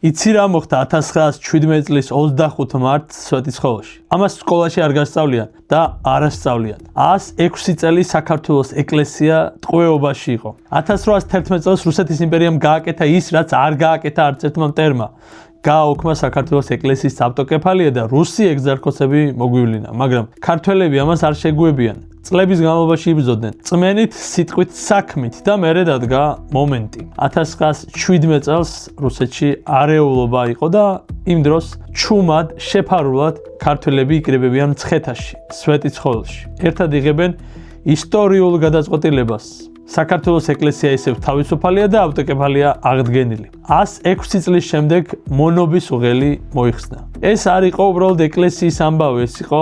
იცი რა მოხდა 1917 წლის 25 მარტს სვეტიცხოველში? ამას სკოლაში არ გასწავლიან და არ ასწავლიან. 106 წელი საქართველოს ეკლესია ტყვეობაში იყო. 1811 წელს რუსეთის იმპერიამ გააკეთა ის, რაც არ გააკეთა არც ერთმა მტერმა. გააუქმა საქართველოს ეკლესიის ავტოკეფალია და რუსი ეგზარქოსები მოგვივლინა, მაგრამ ქართველები ამას არ შეგუებიან. წლების განმავლობაში იბრძოდნენ წმენით, სიტყვით, საქმით და მერე დადგა მომენტი. 1917 წელს რუსეთში არეულობა იყო და იმ დროს ჩუმად, შეფარულად ქართველები იკრიბებიან მცხეთაში, სვეტიცხოველში. ერთად იღებენ ისტორიულ გადაწყვეტილებას. საქართველოს ეკლესია ისევ თავისუფალია და ავტოკეფალია აღდგენილი. 106 წლის შემდეგ მონობის უღელი მოიხსნა. ეს არ იყო უბრალოდ ეკლესიის ამბავი, ეს იყო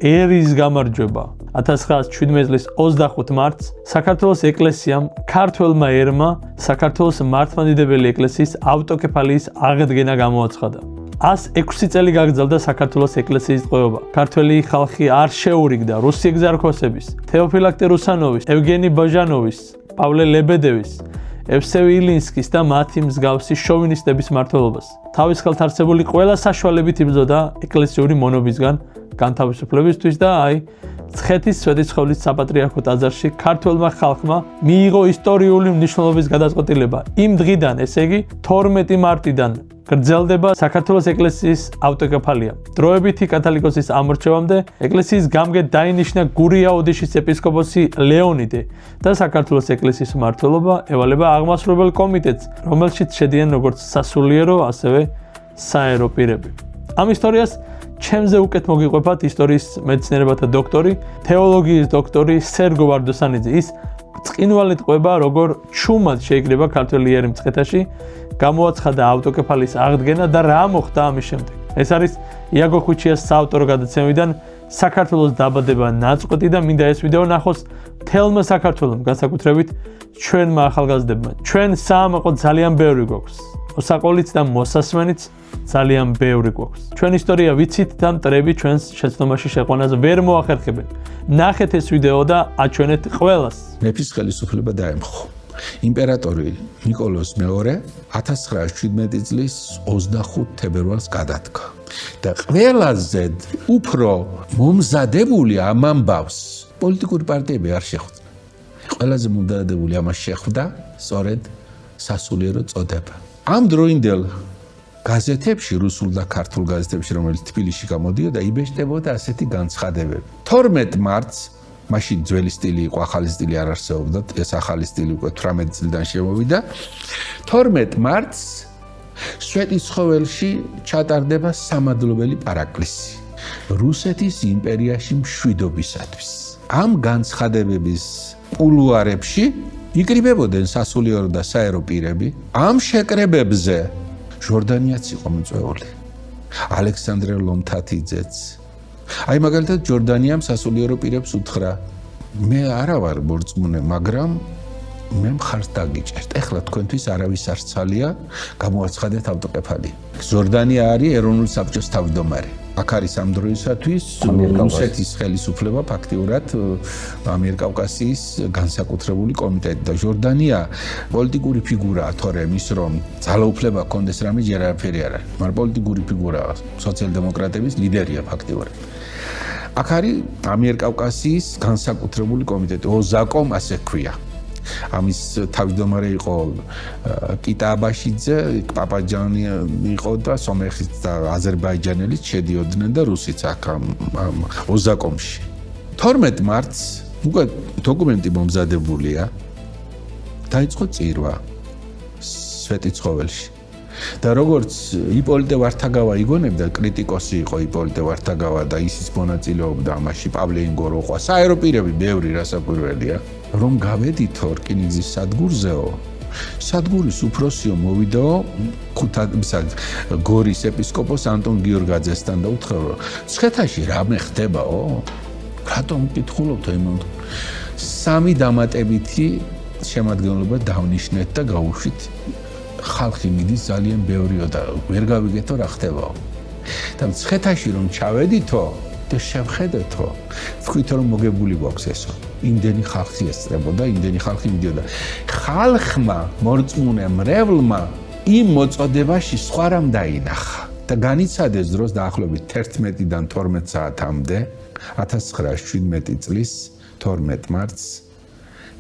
ერის გამარჯვება. 1917 წლის 25 მარტს საქართველოს ეკლესიამ, ქართველმა ერმა საქართველოს მართლმადიდებელი ეკლესიის ავტოკეფალიის აღდგენა გამოაცხადა. 106 წელი გაგრძელდა საქართველოს ეკლესიის ტყვეობა. ქართველი ხალხი არ შეურიგდა რუსი ეგზარქოსების, თეოფილაქტე რუსანოვის, ევგენი ბაჟანოვის, პავლე ლებედევის, ევსევი ილინსკის და მათი მსგავსი შოვინისტების მმართველობას. თავის ხელთ არსებული ყველა საშუალებით იბრძოდა ეკლესიური მონობისგან განთავისუფლებისთვის და მცხეთის სვეტიცხოვლის საპატრიარქო ტაძარში ქართველმა ხალხმა მიიღო ისტორიული მნიშვნელობის გადაწყვეტილება. იმ დღიდან, ესე იგი 12 მარტიდან გრძელდება საქართველოს ეკლესიის ავტოკეფალია. დროებითი კათალიკოსის ამორჩევამდე ეკლესიის გამგედ დაინიშნა გურია ოდიშის ეპისკოპოსი ლეონიდე და საქართველოს ეკლესიის მმართველობა ევალება აღმასრულებელ კომიტეტს, რომელშიც შედიან როგორც სასულიერო, ასევე საერო პირები. ამ ისტორიას ჩემზე უკეთ მოგიყვებათ ისტორიის მეცნიერებათა დოქტორი, თეოლოგიის დოქტორი სერგო ვარდოსანიძე. ის წყინვალედ ყვება, როგორ ჩუმად შეიკრიბა ქართველი ერი მცხეთაში, გამოაცხადა ავტოკეფალიის აღდგენა და რა მოხდა ამის შემდეგ. ეს არის იაგო ხუჩიას საავტორო გადაცემიდან საქართველოს დაბადება ნაწყვეტი და მინდა ეს ვიდეო ნახოს მთელმა საქართველომ, განსაკუთრებით ჩვენმა ახალგაზრდებმა. ჩვენ საამაყო ძალიან ბევრი გვაქვს. მოსაყოლიც და მოსასმენიც ძალიან ბევრი გვაქვს. ჩვენ ისტორია ვიცით და მტრები ჩვენს შეცდომაში შეყვანას ვერ მოახერხებენ. ნახეთ ეს ვიდეო და აჩვენეთ ყველას. მეფის ხელისუფლება დაემხო. იმპერატორი ნიკოლოზ მეორე 1917 წლის 25 თებერვალს გადადგა. და ყველაზე უფრო მომზადებული ამ ამბავს პოლიტიკური პარტიები არ შეხვდა. ყველაზე მომზადებული ამას შეხვდა სწორედ სასულიერო წოდება. ამ დროინდელ გაზეთებში, რუსულ და ქართულ გაზეთებში, რომელიც თბილისში გამოდიოდა, იბეჭდებოდა ასეთი განცხადებები. 12 მარტს, მაშინ ძველი სტილი იყო, ახალი სტილი არ არსებობდა, ეს ახალი სტილი უკვე 18 წლიდან შემოვიდა. 12 მარტს სვეტიცხოველში ჩატარდება სამადლობელი პარაკლისი რუსეთის იმპერიაში მშვიდობისათვის. ამ განცხადებების კულუარებში იკრიბებოდნენ სასულიერო და საერო პირები. ამ შეკრებებზე ჟორდანიაც იყო მიწვეული. ალექსანდრე ლომთათიძეც. მაგალითად ჟორდანიამ სასულიერო პირებს უთხრა: მე არა ვარ მორწმუნე, მაგრამ მე მხარს დაგიჭერთ. ეხლა თქვენთვის არავის არ ცალია, გამოაცხადეთ ავტოკეფალია. ჟორდანია არის ეროვნული საბჭოს თავმჯდომარე. აქ არის ამ დროისათვის რუსეთის ხელისუფლება ფაქტიურად ამიერკავკასიის განსაკუთრებული კომიტეტი და ჟორდანია პოლიტიკური ფიგურაა, თორემ ის რომ ძალაუფლება ჰქონდეს რამე ჯერ არაფერი არ არის, მაგრამ პოლიტიკური ფიგურაა, სოციალ-დემოკრატების ლიდერია ფაქტიურად. აქ არის ამიერკავკასიის განსაკუთრებული კომიტეტი, ოზაკომ ასე ქვია. ამის თავმჯდომარე იყო კიტა აბაშიძე, პაპაჯანი იყო და სომეხიც და აზერბაიჯანელიც შედიოდნენ და რუსიც აქ ოზაკომში. 12 მარტს უკვე დოკუმენტი მომზადებულია. დაიწყო წირვა სვეტიცხოველში. და როგორც იპოლიტე ვართაგავა იგონებდა, კრიტიკოსი იყო იპოლიტე ვართაგავა და ისიც მონაწილეობდა ამაში, პავლე ინგორო ყვა, საერო პირები ბევრი რასაკვირველია. რომ გავედითო რკინიგზის სადგურზეო, სადგურის უფროსიო მოვიდაო გორის ეპისკოპოს ანტონ გიორგაძესთან და უთხრა, რომ მცხეთაში რამე ხდებაო? რატომ მკითხულობთ იმან? 3 დამატებითი შემადგენლობა დავნიშნეთ და გავუშვით. ხალხი მიდის ძალიან ბევრიო და ვერ გავიგეთო რა ხდებაო. და მცხეთაში რომ ჩავედითო და შევხედეთო, ვთქვით რომ მოგებული გვაქვს ესო. იმდენი ხალხი ესწრებოდა, იმდენი ხალხი მიდიოდა. ხალხმა, მორწმუნე მრევლმა იმ მოწოდებაში სხვა რამ დაინახა და განიცადეს დროს დაახლოებით 11-დან 12 საათამდე 1917 წლის 12 მარტს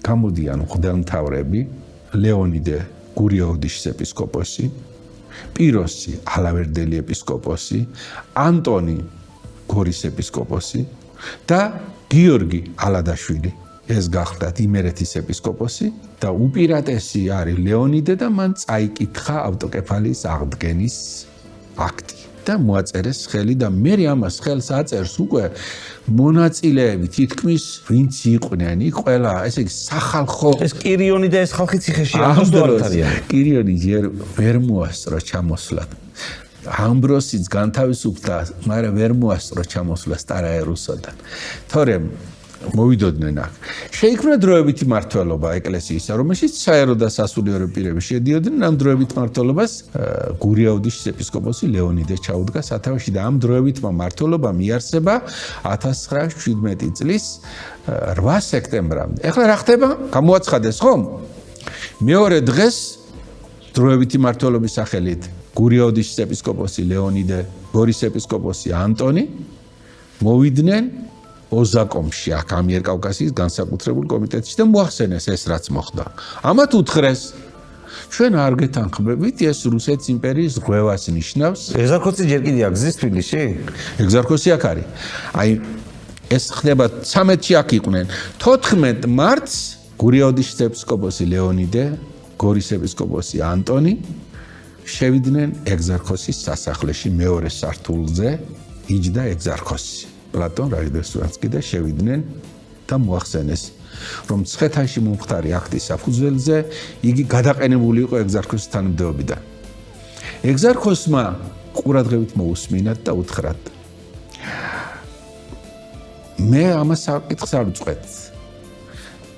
გამოდიან მღვდელმთავრები ლეონიდე გურიეოდიშის ეპისკოპოსი, პიროსი ალავერდელი ეპისკოპოსი, ანტონი გორის ეპისკოპოსი და გიორგი ალადაშვილი. ეს გახლდათ იმერეთის ეპისკოპოსი და უპირატესი არის ლეონიდე და მან წაიკითხა ავტოკეფალიის აღდგენის აქტი და მოაწერეს ხელი და მე ამას ხელს აწერს უკვე მონაწილეები თითქმის ვინც იყვნენ იქ ყველა ესე იგი სახალხო ეს კირიონი და ეს ხალხი ციხეში არიან. კირიონი ჯერ ვერ მოასწრო ჩამოსვლად ამბროსიც განთავისუფლდა მაგრამ ვერ მოასწრო ჩამოსვლა სტარაერუსოდან თორემ მოვიდოდნენ აქ. შეიქმნა დროებითი მმართველობა ეკლესიისა, რომელშიც საერო და სასულიერო პირები შედიოდნენ. ამ დროებით მმართველობას გურიეოდიშის ეპისკოპოსი ლეონიდე ჩაუდგა სათავეში და ამ დროებითმა მმართველობამ იარსება 1917 წლის 8 სექტემბრამდე. ეხლა რა ხდება? გამოაცხადეს ხომ? მეორე დღეს დროებითი მმართველობის სახელით გურიეოდიშის ეპისკოპოსი ლეონიდე, გორის ეპისკოპოსი ანტონი მოვიდნენ ოზაკომში აქ ამიერკავკასიის განსაკუთრებულ კომიტეტში და მოახსენეს ეს რაც მოხდა. ამათ უთხრეს ჩვენ არ გეთანხმებით ეს რუსეთის იმპერიის ღვევას ნიშნავს. ეგზარქოსი ჯერ კიდე აგზის თბილისში? ეგზარქოსი აქ არის. აი ეს ხდება 13-ში აქ იყვნენ. 14 მარტს გურიეოდიშის ეპისკოპოსი ლეონიდე, გორის ეპისკოპოსი ანტონი შევიდნენ ეგზარქოსის სასახლეში მეორე სართულზე იჯდა ეგზარქოსი. პლატონ რაჟდესტვანსკი და შევიდნენ და მოახსენეს რომ ცხეთაში მომხდარი აქტის საფუძველზე იგი გადაყენებული იყო ეგზარქოსის თანამდებობიდან. ეგზარქოსმა ყურადღებით მოусმინათ და უთხრათ მე ამას საკითხს არ ვწყვეტ.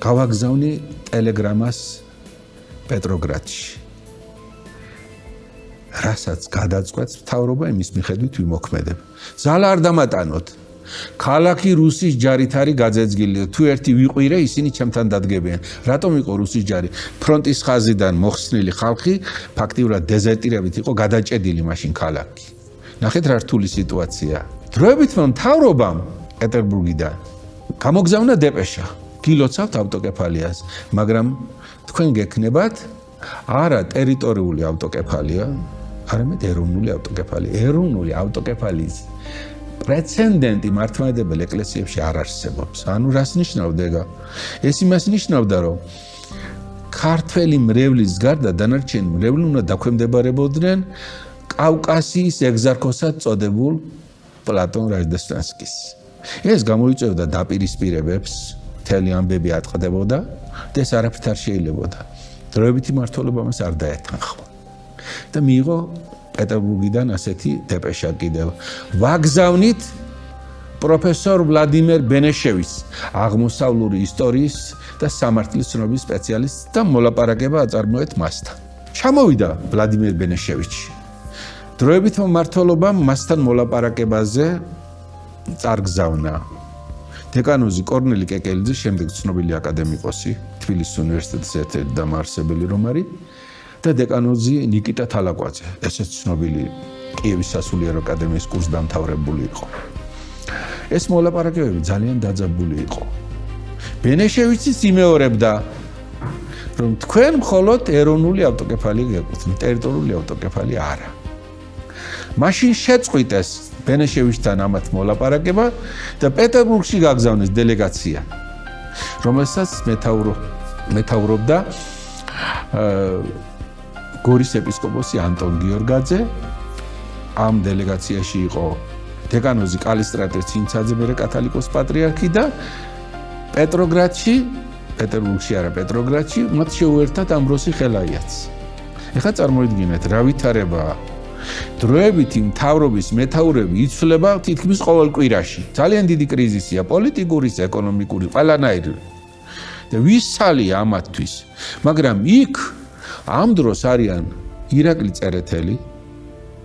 გავაგზავნი ტელეგრამას პეტროგრადში. რასაც გადაწყვეტს მთავრობა იმის მიხედვით ვიმოქმედებ. ზალა არ დამატანოთ. ქალაქი რუსის ჯარით არის გაძეძგილი. თუ ერთი ვიყვირე, ისინი ჩემთან დადგებიან. რატომ იყო რუსის ჯარი? ფრონტის ხაზიდან მოხსნილი ხალხი ფაქტიურად დეზერტირებით იყო გადაჭედილი მაშინ ქალაქი. ნახეთ რა რთული სიტუაცია. დროებითმა მთავრობამ პეტერბურგიდან გამოგზავნა დეპეშა. გილოცავთ ავტოკეფალიას, მაგრამ თქვენ გექნებათ არა ტერიტორიული ავტოკეფალია, არამედ ეროვნული ავტოკეფალია. ეროვნული ავტოკეფალიის პრეცედენტი მართლმადიდებელ ეკლესიებში არ არსებობს. ანუ რას ნიშნავდა ეგ? ეს იმას ნიშნავდა, რომ ქართველი მრევლის გარდა დანარჩენი მრევლი უნდა დაქვემდებარებოდნენ კავკასიის ეგზარქოსად წოდებულ პლატონ რაჟდესტვანსკის. ეს გამოიწვევდა დაპირისპირებებს, მთელი ამბები ატყდებოდა და ეს არაფრით არ შეიძლებოდა. დროებითი მმართველობა მას არ დაეთანხმა. და მიიღო პეტერბურგიდან ასეთი დეპეშა კიდევ. ვაგზავნით პროფესორ ვლადიმერ ბენეშევის, აღმოსავლური ისტორიის და სამართლის ცნობის სპეციალისტს და მოლაპარაკება აწარმოეთ მასთან. ჩამოვიდა ვლადიმერ ბენეშევიჩი. დროებითმა მმართველობამ მასთან მოლაპარაკებაზე წარგზავნა დეკანოზი კორნელი კეკელიძე, შემდეგ ცნობილი აკადემიკოსი, თბილისის უნივერსიტეტის ერთ-ერთი დამაარსებელი რომ არის და დეკანოზი ნიკიტა თალაკვაძე, ესეც ცნობილი კიევის სასულიერო აკადემიის კურსდამთავრებული იყო. ეს მოლაპარაკებები ძალიან დაძაბული იყო. ბენეშევიჩიც იმეორებდა, რომ თქვენ მხოლოდ ეროვნული ავტოკეფალია გეკუთვნით, ტერიტორიული ავტოკეფალია არა. მაშინ შეწყვიტეს ბენეშევიჩთან ამათ მოლაპარაკება და პეტერბურგში გაგზავნეს დელეგაცია, რომელსაც მეთაურობდა გორის ეპისკოპოსი ანტონ გიორგაძე. ამ დელეგაციაში იყო დეკანოზი კალისტრატე ცინცაძე, მერე კათალიკოს პატრიარქი და პეტერბურგში არა პეტროგრადში მათ შეუერთათ ამბროსი ხელაიაც. ეხლა წარმოიდგინეთ რა ვითარებაა. დროებითი მთავრობის მეთაურები იცვლება თითქმის ყოველ კვირაში. ძალიან დიდი კრიზისია, პოლიტიკური, ეკონომიკური, ყველანაირი. და ვისალია ამათთვის. მაგრამ იქ ამ დროს არიან ირაკლი წერეთელი,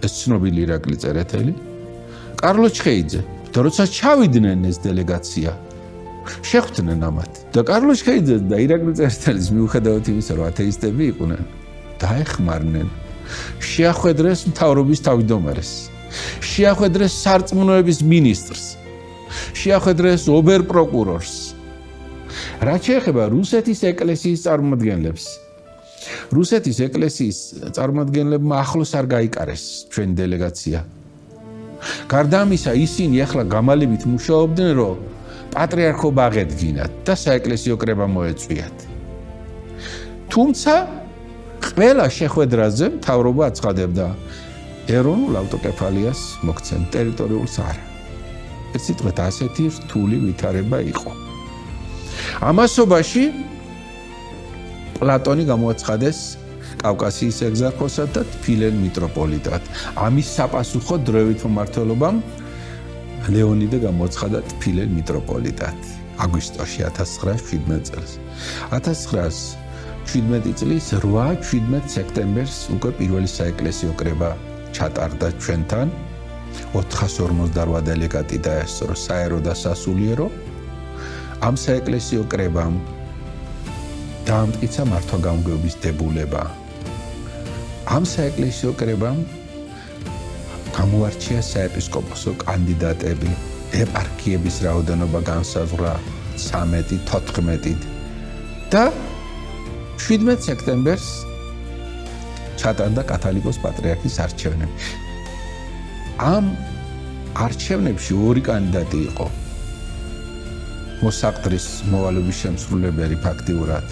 ეს ცნობილი ირაკლი წერეთელი, კარლო ჩხეიძე. და როცა ჩავიდნენ ეს დელეგაცია, შეხვდნენ ამათ. და კარლო ჩხეიძე და ირაკლი წერეთელის მიუხედავად იმისა, რომ ათეისტები იყვნენ, დაეხმარნენ შეახვედრეს მთავრობის თავმჯდომარეს, შეახვედრეს სარწმუნოების მინისტრს, შეახვედრეს ობერპროკურორს. რაც შეეხება რუსეთის ეკლესიის წარმომადგენლებს, რუსეთის ეკლესიის წარმომადგენლებმა ახლოს არ გაიკარეს ჩვენი დელეგაცია. გარდა ამისა, ისინი ახლა გამალებით მუშაობდნენ, რომ პატრიარქობა აღედგინათ და საეკლესიო კრება მოეწვიათ. თუმცა ყველა შეხვედრაზე მთავრობა აცხადებდა ეროვნულ ავტოკეფალიას მოგცემ, ტერიტორიულს არა. ეს სიტყვით ასეთი რთული ვითარება იყო. ამასობაში პლატონი გამოაცხადეს კავკასიის ეგზარქოსად და თბილელ მიტროპოლიტად. ამის sapasukho დროებით მმართველობამ ლეონიდე გამოაცხადა თბილელ მიტროპოლიტად აგვისტოში 1917 წელს. 1917 წლის 8-17 სექტემბერს უკვე პირველი საეკლესიო კრება ჩატარდა ჩვენთან. 458 დელეგატი დაესწრო საერო და სასულიერო. ამ საეკლესიო კრებამ დაამტკიცა მართვა-გამგეობის დებულება. ამ საეკლესიო კრებამ გამოარჩია საეპისკოპოსო კანდიდატები, ეპარქიების რაოდენობა განსაზღვრა 13-14 და 17 სექტემბერს ჩატარდა კათოლიკოს პატრიარქის არჩევნები. ამ არჩევნებში ორი კანდიდატი იყო. მოსაყდრის მოვალეობის შემსრულებელი ფაქტიურად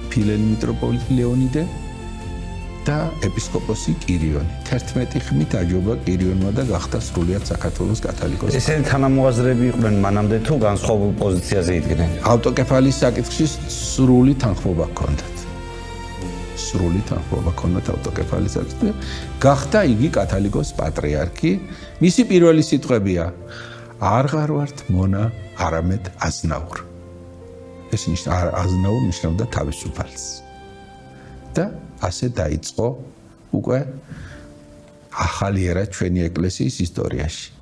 თბილელი მიტროპოლიტი ლეონიდე და ეპისკოპოსი კირიონი. 11 ხმით აჯობა კირიონმა და გახდა სრულიად საქართველოს კათოლიკოსი. ესენი თანამოაზრეები იყვნენ მანამდე თუ განსხვავებულ პოზიციაზე იდგნენ? ავტოკეფალიის საკითხში სრული თანხმობა ჰქონდათ. სრული თანხმობა ჰქონდათ ავტოკეფალიის საკითხში. გახდა იგი კათოლიკოს პატრიარქი. მისი პირველი სიტყვებია: "აღარ ვართ მონა, არამედ აზნაურ." ეს აზნაურ ნიშნავდა თავისუფალს. და ასე დაიწყო უკვე ახალი ერა ჩვენი ეკლესიის ისტორიაში.